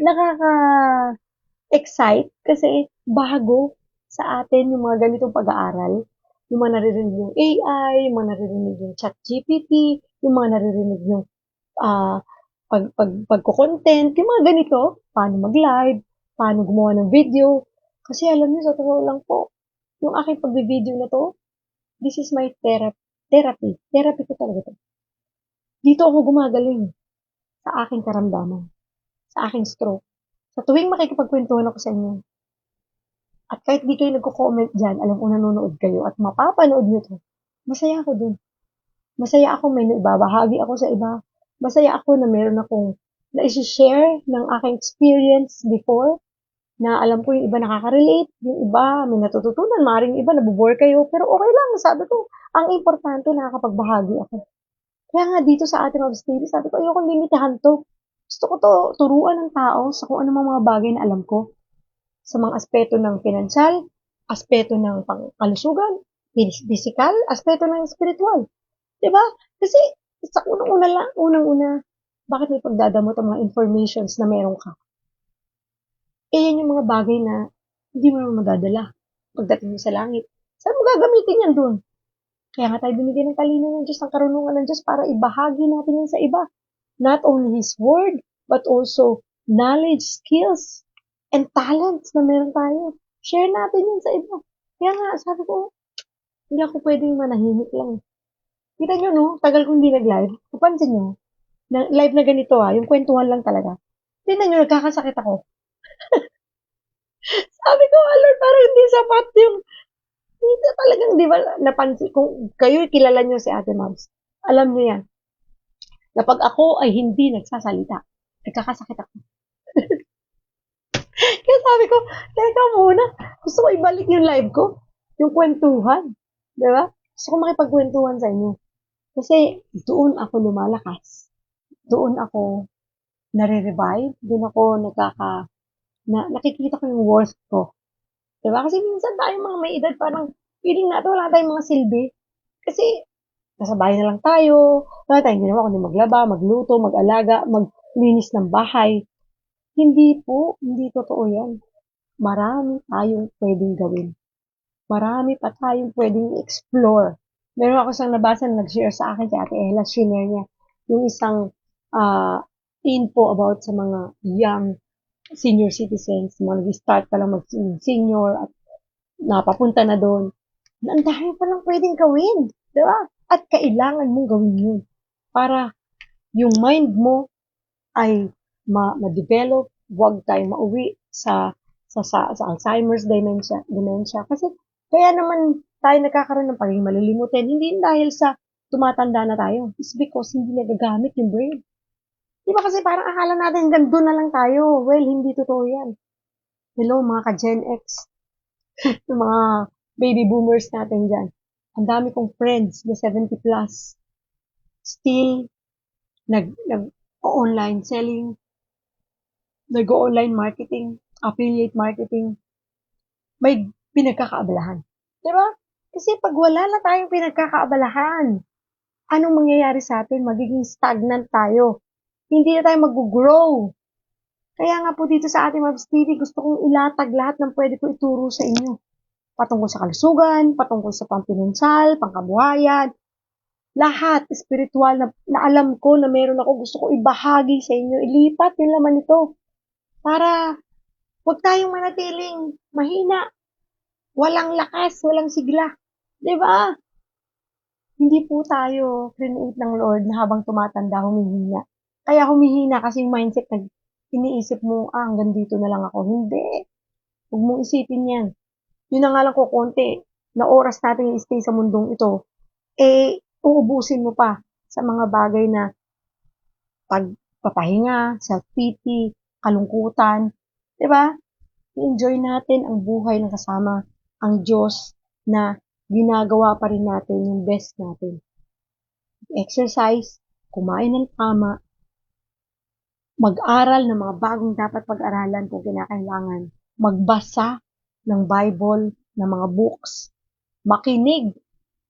Speaker 1: nakaka-excite kasi bago sa atin yung mga ganitong pag-aaral. Yung mga naririnig yung AI, yung mga naririnig yung ChatGPT, yung mga naririnig yung ah, pagko-content, yung mga ganito, paano mag-live, paano gumawa ng video. Kasi alam niyo, sa totoo lang po, yung aking pagbe-video na to, this is my therapy. Therapy ko talaga to. Dito ako gumagaling sa aking karamdaman, sa aking stroke. Sa tuwing makikipagkwentuhan ako sa inyo, at kahit di kayo nagko-comment dyan, alam ko nanonood kayo at mapapanood nyo to, masaya ako dun. Masaya ako may naibabahagi ako sa iba. Masaya ako na meron akong na-share ng aking experience before na alam ko yung iba nakaka-relate, yung iba may natututunan, maaaring yung iba nabobore kayo, pero okay lang, sabi ko, ang importante nakakapagbahagi ako. Kaya nga dito sa ating Mabs TV, sabi ko, ayokong limitahan to. Gusto ko to turuan ng tao sa kung ano mga bagay na alam ko. Sa mga aspeto ng pinansyal, aspeto ng pangkalusugan, physical, aspeto ng spiritual. 'Di ba? Kasi sa unang-una, bakit may pagdadamot ang mga informations na meron ka? Eh, yan yung mga bagay na hindi mo naman madadala pagdating mo sa langit. Saan mo gagamitin yan dun? Kaya nga tayo binigyan ng talino ng Diyos, ng karunungan ng Diyos para ibahagi natin yan sa iba. Not only His Word, but also knowledge, skills, and talents na meron tayo. Share natin yan sa iba. Kaya nga, sabi ko, hindi ako pwedeng manahimik lang. Kita nyo, no? Tagal kong hindi nag-live. Kapansin nyo, na live na ganito yung kwentuhan lang talaga. Tingnan nyo, nagkakasakit ako. Sabi ko, Lord, parang hindi sapat yung, hindi talagang, di ba, napansin, kung kayo kilala nyo si Ate Mabs, alam nyo yan, na pag ako ay hindi nagsasalita, nagkakasakit ako. Kaya sabi ko, teka muna, gusto ko ibalik yung live ko, yung kwentuhan, di ba? Gusto ko makipagkwentuhan sa inyo. Kasi doon ako lumalakas. Doon ako nare-revive. Doon ako nakikita ko yung worth ko. Diba? Kasi minsan tayo mga may edad, parang feeling natin wala tayong mga silbi. Kasi nasa bahay na lang tayo, wala tayong ginawa kundi maglaba, magluto, mag-alaga, maglinis ng bahay. Hindi po, hindi totoo yan. Marami tayong pwedeng gawin. Marami pa tayong pwedeng explore. Meron ako isang nabasa na nag-share sa akin si Ate Ella, share niya yung isang info about sa mga young senior citizens, mga nag-start pa lang mag-senior at napapunta na doon. Ang dami pa lang pwedeng gawin, di ba? At kailangan mong gawin yun para yung mind mo ay ma-develop, huwag tayong mauwi sa Alzheimer's dementia. Kasi kaya naman tayo nagkakaroon ng pagiging malilimutin. Hindi dahil sa tumatanda na tayo. It's because hindi nagagamit yung brain. Di ba kasi parang akala natin hanggang doon na lang tayo. Well, hindi totoo yan. Hello, mga ka-Gen X. Yung mga baby boomers natin dyan. Ang dami kong friends na 70 plus. Still, nag-online selling, nag-online marketing, affiliate marketing. May pinagkakaabalahan. Di ba? Kasi pag wala na tayong pinagkakaabalahan, anong mangyayari sa atin? Magiging stagnant tayo. Hindi na tayo mag-grow. Kaya nga po dito sa ating Mabs TV, gusto kong ilatag lahat ng pwede ko ituro sa inyo. Patungkol sa kalusugan, patungkol sa pampinansyal, pangkabuhayan, lahat spiritual na alam ko na meron ako, gusto ko ibahagi sa inyo. Ilipat yung laman nito para huwag tayong manatiling mahina, walang lakas, walang sigla. Diba? Hindi po tayo create ng Lord na habang tumatanda, humihina. Kaya humihina kasi yung mindset na iniisip mo, hanggang dito na lang ako. Hindi. Huwag mong isipin yan. Yun na nga lang ko konti na oras natin i-stay sa mundong ito, uubusin mo pa sa mga bagay na pagpapahinga, self-pity, kalungkutan. Diba? I-enjoy natin ang buhay ng kasama ang Diyos na ginagawa pa rin natin yung best natin. Exercise, kumain ng tama, mag-aral ng mga bagong dapat pag-aralan kung kinakailangan, magbasa ng Bible, ng mga books, makinig,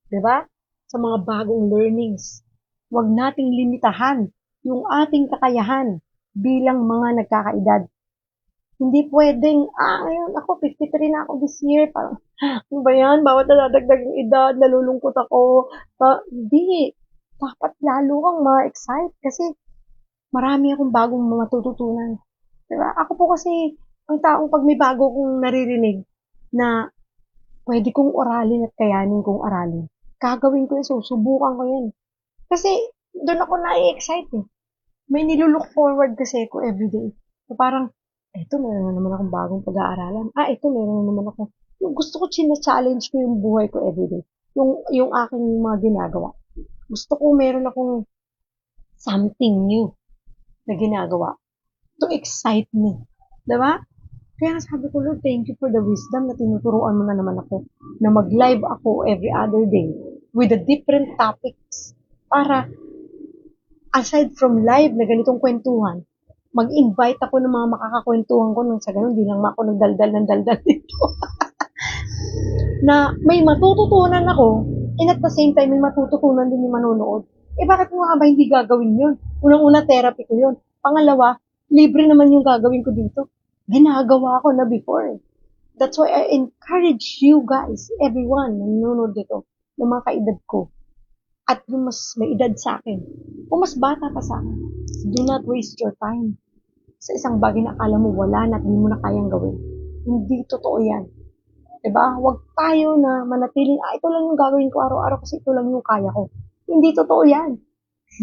Speaker 1: di ba? Sa mga bagong learnings. Huwag nating limitahan yung ating kakayahan bilang mga nagkakaedad. Hindi pwedeng, ngayon ako, 53 na ako this year. Parang, ano ba yan? Bawat nadadagdag yung edad, nalulungkot ako. Hindi. Dapat lalo kang ma-excite kasi marami akong bagong matututunan. Diba? Ako po kasi, ang taong pag may bago kong naririnig na pwede kong oralin at kayanin kong aralin, gagawin ko yun, susubukan ko yun. Kasi, doon ako na-excite eh. May nilulook forward kasi ako everyday. So, parang, eto, meron na naman akong bagong pag-aaralan. Eto, meron na naman ako. Yung gusto ko, china-challenge ko yung buhay ko everyday. Yung aking mga ginagawa. Gusto ko meron akong something new na ginagawa to excite me. Diba? Kaya sabi ko, Lord, thank you for the wisdom na tinuturuan mo na naman ako na mag-live ako every other day with the different topics para aside from live na ganitong kwentuhan, mag-invite ako ng mga makakakwentuhan ko nang sa ganun, di lang ako nagdaldal ng daldal dito. na may matututunan ako, and at the same time, may matututunan din yung manonood. Eh, bakit mo nga ba hindi gagawin yun? Unang-una, therapy ko yun. Pangalawa, libre naman yung gagawin ko dito. Ginagawa ko na before. That's why I encourage you guys, everyone na nanonood dito, ng mga kaedad ko, at yung mas may edad sa akin, o mas bata pa sa akin, do not waste your time sa isang bagay na akala mo wala na at hindi mo na kayang gawin. Hindi totoo yan. Diba? Huwag tayo na manatiling, ito lang yung gagawin ko araw-araw kasi ito lang yung kaya ko. Hindi totoo yan.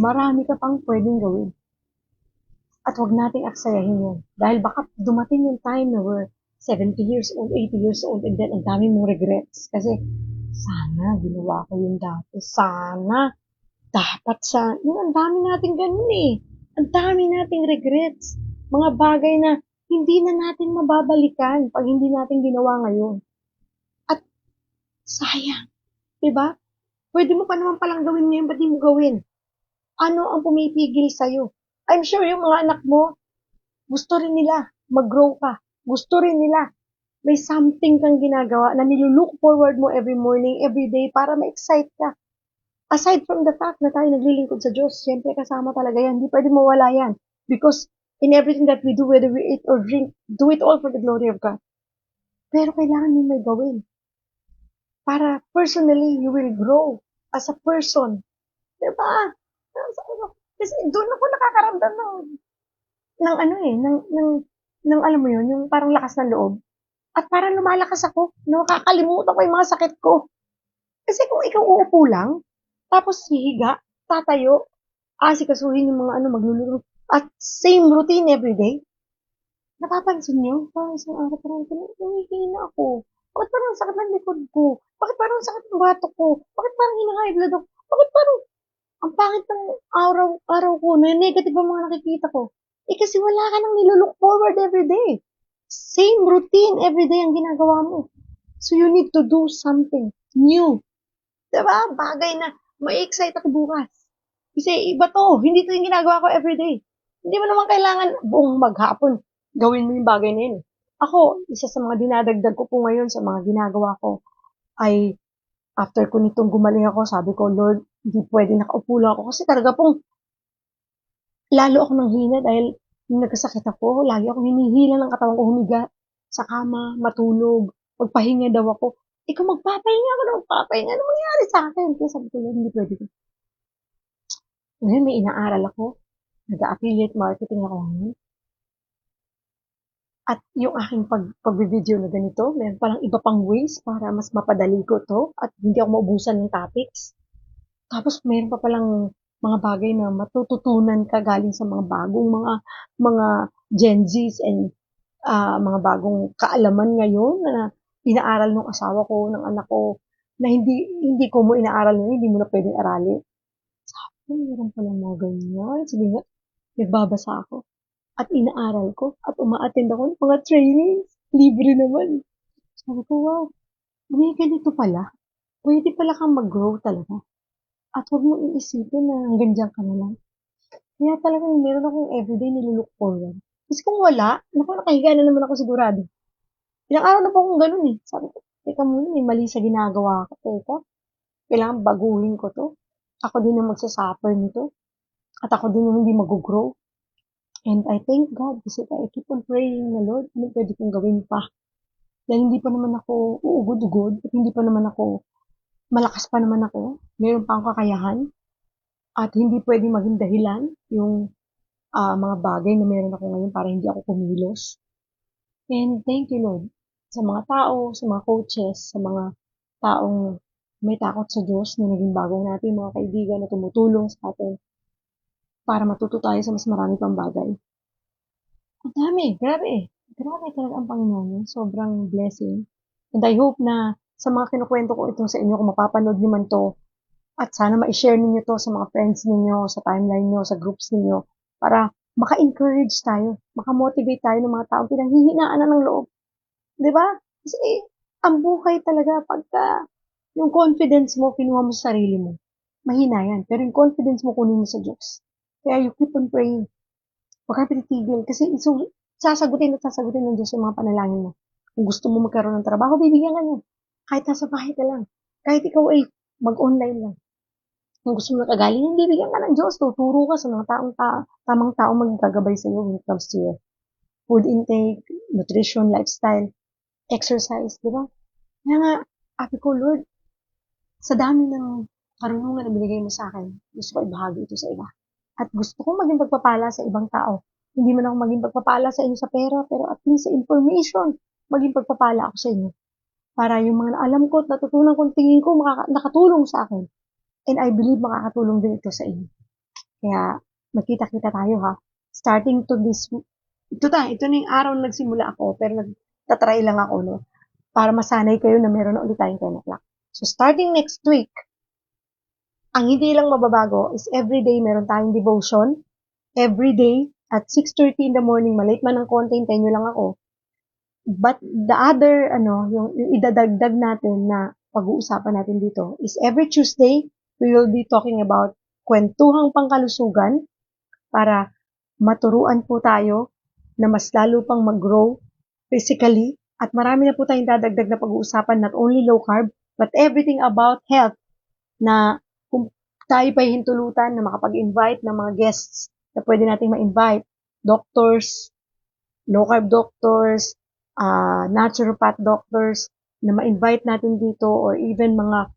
Speaker 1: Marami ka pang pwedeng gawin. At huwag nating aksayahin yun. Dahil baka dumating yung time na we're 70 years old, 80 years old, and then ang dami mong regrets. Kasi, sana ginawa ko yung dati. Sana. Dapat sa, yung ang dami nating ganun eh. Ang dami nating regrets. Mga bagay na hindi na natin mababalikan pag hindi natin ginawa ngayon. At sayang. Diba? Pwede mo pa naman palang gawin ngayon, ba't di mo gawin? Ano ang pumipigil sa'yo? I'm sure yung mga anak mo, gusto rin nila mag-grow ka. Gusto rin nila may something kang ginagawa na nilulook forward mo every morning, every day para ma-excite ka. Aside from the fact na tayo naglilingkod sa Diyos, syempre kasama talaga yan. Hindi pwede mawala yan. Because in everything that we do, whether we eat or drink, do it all for the glory of God. Pero kailangan mo may gawin. Para personally, you will grow as a person. Diba? Kasi doon ako nakakaramdam ng ano eh, ng alam mo yun, yung parang lakas ng loob. At parang lumalakas ako, nakakalimutan ko yung mga sakit ko. Kasi kung ikaw uupo lang, tapos hihiga, tatayo, asikasuhin yung mga ano, magluluto, at same routine every day, napapansin niyo, parang isang araw parang humihina ako. Bakit parang ang sakit ng likod ko? Bakit parang ang sakit ng batok ko? Bakit parang hina-high blood ako? Bakit parang ang pangit ng araw ko na negative ang mga nakikita ko? Eh kasi wala ka nang nilook forward every day. Same routine every day ang ginagawa mo. So you need to do something new. Diba? Bagay na may excite ako bukas. Kasi iba to. Hindi to yung ginagawa ko every day. Hindi mo naman kailangan buong maghapon gawin mo yung bagay na yun. Ako, isa sa mga dinadagdag ko po ngayon sa mga ginagawa ko ay after ko nitong gumaling ako, sabi ko, Lord, hindi pwede nakaupo lang ako. Kasi talaga pong lalo ako nang hina dahil nung nagkasakit ako, lagi ako hinihila ng katawan ko humiga sa kama, matulog, magpahinga daw ako. Ikaw magpapahinga ako na magpapahinga. Ano mangyari sa akin? Kaya sabi ko, Lord, hindi pwede ko. Ngayon may inaaral ako. Nag-affiliate marketing ako ngayon. At yung aking pag-video na ganito, meron palang iba pang ways para mas mapadali ko to at hindi ako maubusan ng topics. Tapos meron pa palang mga bagay na matututunan ka galing sa mga bagong mga Gen Zs and mga bagong kaalaman ngayon na inaaral ng asawa ko, ng anak ko, na hindi ko mo inaaral ngayon, hindi mo na pwedeng aralin. Sabi, meron palang mga ganyan. Sige nga, nagbabasa ako at inaaral ko at uma-attend ako ng mga trainings. Libre naman. Sabi ko, wow, may ganito pala. Pwede pala kang mag-grow talaga. At huwag mo iisipin na hanggang dyan ka na lang. Kaya talagang meron akong everyday nililook forward. Kasi kung wala, naku, nakahiga na naman ako sigurado. Ilang araw na po akong ganun eh. Sabi ko, teka muna, may mali sa ginagawa ko. Teka, kailangan baguhin ko to. Ako din ang magsasuffer nito. At ako din yung hindi mag-grow. And I thank God kasi I keep on praying na Lord, ano pwede kong gawin pa? Dahil hindi pa naman ako uugod-ugod at hindi pa naman ako, malakas pa naman ako. Meron pa akong kakayahan at hindi pwede maging dahilan yung mga bagay na meron ako ngayon para hindi ako kumilos. And thank you Lord sa mga tao, sa mga coaches, sa mga taong may takot sa Diyos na naging bagong natin, mga kaibigan na tumutulong sa atin para matuto tayo sa mas marami pang bagay. Ang dami, grabe. Grabe talaga ang Panginoon. Sobrang blessing. And I hope na sa mga kinukwento ko ito sa inyo, kung mapapanood nyo man to, at sana ma-share ninyo to sa mga friends ninyo, sa timeline nyo, sa groups ninyo, para maka-encourage tayo, maka-motivate tayo ng mga taong pinanghihinaan na ng loob. Di ba? Kasi ang buhay talaga pagka yung confidence mo, kinuha mo sa sarili mo, mahina yan. Pero yung confidence mo, kunin mo sa Diyos. Kaya you keep on praying. Huwag kang tinitigil kasi sasagutin at sasagutin ng Diyos yung mga panalangin mo. Kung gusto mo magkaroon ng trabaho, bibigyan ka niya. Kahit nasa bahay ka lang. Kahit ikaw ay mag-online lang. Kung gusto mo ng kagalingan, bibigyan ka ng Diyos. Tuturo ka sa mga tamang taong magagabay sa iyo when it comes to your food intake, nutrition, lifestyle, exercise, di ba? Kaya nga, sabi ko, Lord, sa dami ng karunungan na binigay mo sa akin, gusto ko ibahagi ito sa iba. At gusto kong maging pagpapala sa ibang tao. Hindi man ako maging pagpapala sa inyo sa pera, pero at least sa information, maging pagpapala ako sa inyo. Para yung mga alam ko at natutunan kong tingin ko nakatulong sa akin. And I believe makakatulong din ito sa inyo. Kaya magkita-kita tayo ha. Starting to this, ito na yung araw na nagsimula ako, pero nagtatry lang ako, no? Para masanay kayo na meron na ulit tayong 10 o'clock. So starting next week, ang hindi lang mababago is everyday meron tayong devotion. Everyday at 6:30 in the morning, malate man ng konti, hintayin nyo lang ako. But the other, yung idadagdag natin na pag-uusapan natin dito is every Tuesday, we will be talking about kwentuhang pangkalusugan para maturuan po tayo na mas lalo pang mag-grow physically at marami na po tayong dadagdag na pag-uusapan, not only low carb, but everything about health na kung tayo pa hintulutan na makapag-invite ng mga guests na pwede nating ma-invite, doctors, low carb doctors, naturopath doctors, na ma-invite natin dito or even mga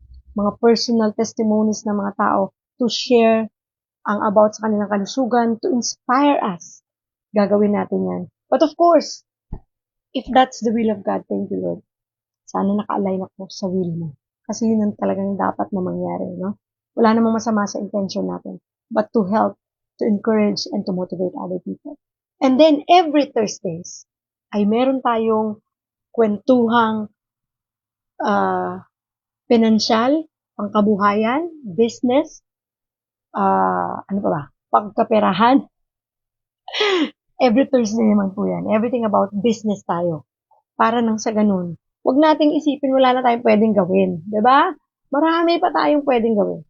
Speaker 1: personal testimonies ng mga tao to share ang about sa kanilang kalusugan, to inspire us. Gagawin natin yan. But of course, if that's the will of God, thank you Lord. Sana naka-align ako sa will mo. Kasi yun ang talagang dapat na mangyari, no? Wala namang masama sa intention natin. But to help, to encourage, and to motivate other people. And then, every Thursdays, ay meron tayong kwentuhang pinansyal, pangkabuhayan, business, ano pa ba? Pagkaperahan. Every Thursday naman po yan. Everything about business tayo. Para nang sa ganun, huwag nating isipin wala na tayong pwedeng gawin. Diba? Marami pa tayong pwedeng gawin.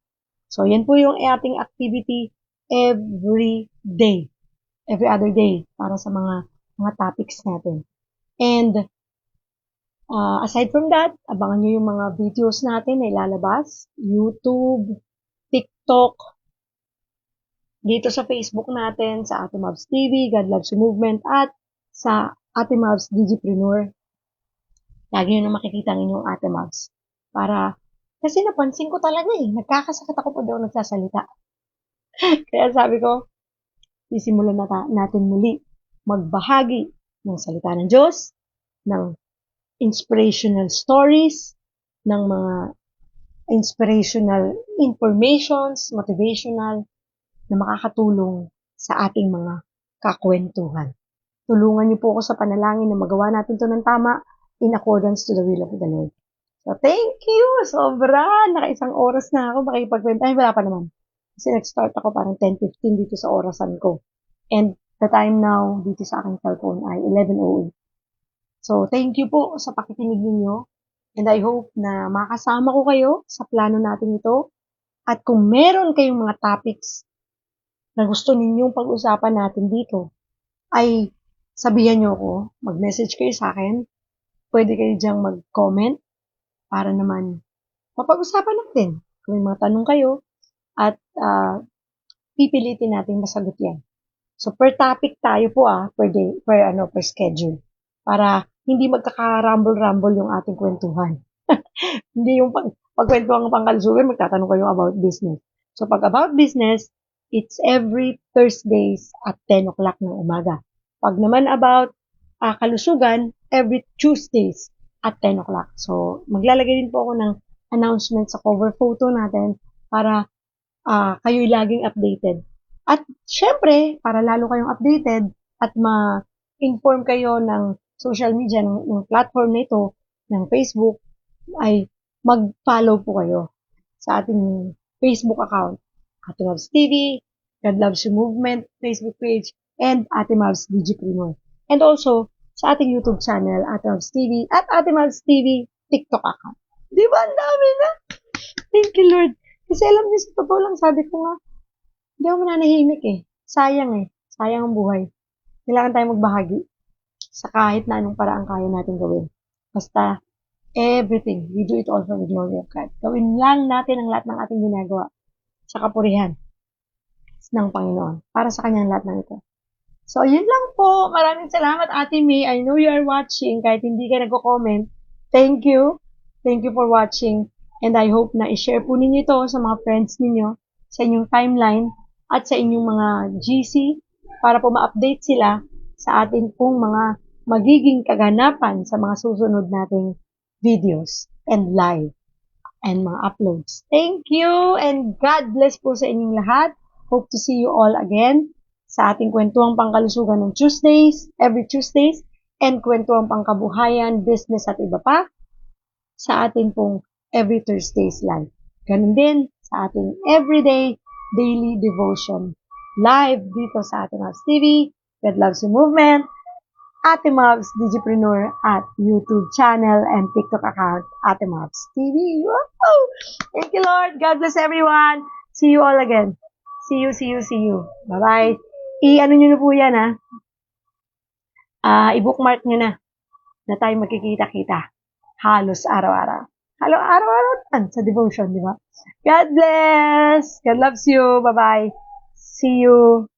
Speaker 1: So, yan po yung ating activity every day. Every other day. Para sa mga topics natin. And, aside from that, abangan nyo yung mga videos natin na ilalabas. YouTube, TikTok, dito sa Facebook natin, sa Ate Mavs TV, God Loves You Movement, at sa Ate Mavs Digipreneur. Lagi nyo na makikita ng inyong Ate Mavs. Kasi napansin ko talaga nagkakasakit ako pag ako nagsasalita. Kaya sabi ko, sisimulan natin muli magbahagi ng salita ng Diyos, ng inspirational stories, ng mga inspirational informations, motivational, na makakatulong sa ating mga kakwentuhan. Tulungan niyo po ako sa panalangin na magawa natin to ng tama in accordance to the will of the Lord. So, thank you! Sobra! Naka-isang oras na ako makipagkwenta. Ay, wala pa naman. Kasi nag-start ako parang 10:15 dito sa orasan ko. And the time now dito sa aking cellphone ay 11:08. So, thank you po sa pakikinig ninyo. And I hope na makasama ko kayo sa plano natin ito. At kung meron kayong mga topics na gusto ninyong pag-usapan natin dito, ay sabihan nyo ako, mag-message kayo sa akin, pwede kayo dyang mag-comment para naman mapag-usapan natin. Kung may mga tanong kayo, at pipilitin natin masagot yan. So, per topic tayo po per day, per schedule. Para hindi magkaka-rumble-rumble yung ating kwentuhan. Hindi yung pagkwentuhan ng pangkalusugan, magtatanong kayo about business. So, pag about business, it's every Thursdays at 10 o'clock ng umaga. Pag naman about kalusugan, every Tuesdays at 10 o'clock. So, maglalagay din po ako ng announcement sa cover photo natin para kayo'y laging updated. At syempre, para lalo kayong updated at ma-inform kayo ng social media, ng platform na ito, ng Facebook, ay mag-follow po kayo sa ating Facebook account. Ate Mavs TV, God Loves You Movement Facebook page, and Ate Mavs Digipreneur. And also, sa ating YouTube channel, Ate Mavs TV, at Ate Mavs TV TikTok account. Di ba? Ang dami na! Thank you, Lord. Kasi alam niyo, sa totoo lang, sabi ko nga, hindi ako mananahimik Sayang Sayang ang buhay. Kailangan tayong magbahagi sa kahit na anong paraan kaya natin gawin Basta, everything, we do it all for the glory of God. Gawin lang natin ang lahat ng ating ginagawa sa kapurihan ng Panginoon para sa kanyang lahat ng ito. So, yun lang po. Maraming salamat, Ate May. I know you are watching kahit hindi ka nagko-comment. Thank you. Thank you for watching. And I hope na i-share po ninyo ito sa mga friends ninyo, sa inyong timeline, at sa inyong mga GC para po ma-update sila sa atin pong mga magiging kaganapan sa mga susunod nating videos and live and mga uploads. Thank you and God bless po sa inyong lahat. Hope to see you all again sa ating kwentuang pangkalusugan ng Tuesdays, every Tuesdays, and kwentuang pangkabuhayan, business at iba pa sa ating pong every Thursdays live. Ganun din sa ating everyday daily devotion live dito sa ating Mavs TV, God Loves You Movement, Ate Mavs Digipreneur at YouTube channel and TikTok account, Ate Mavs TV. Wow! Thank you, Lord. God bless everyone. See you all again. See you. Bye-bye. I-ano nyo na po yan, i-bookmark nyo na tayo magkikita-kita. Halos araw-araw. Araw-araw sa devotion, di ba? God bless! God loves you. Bye-bye. See you.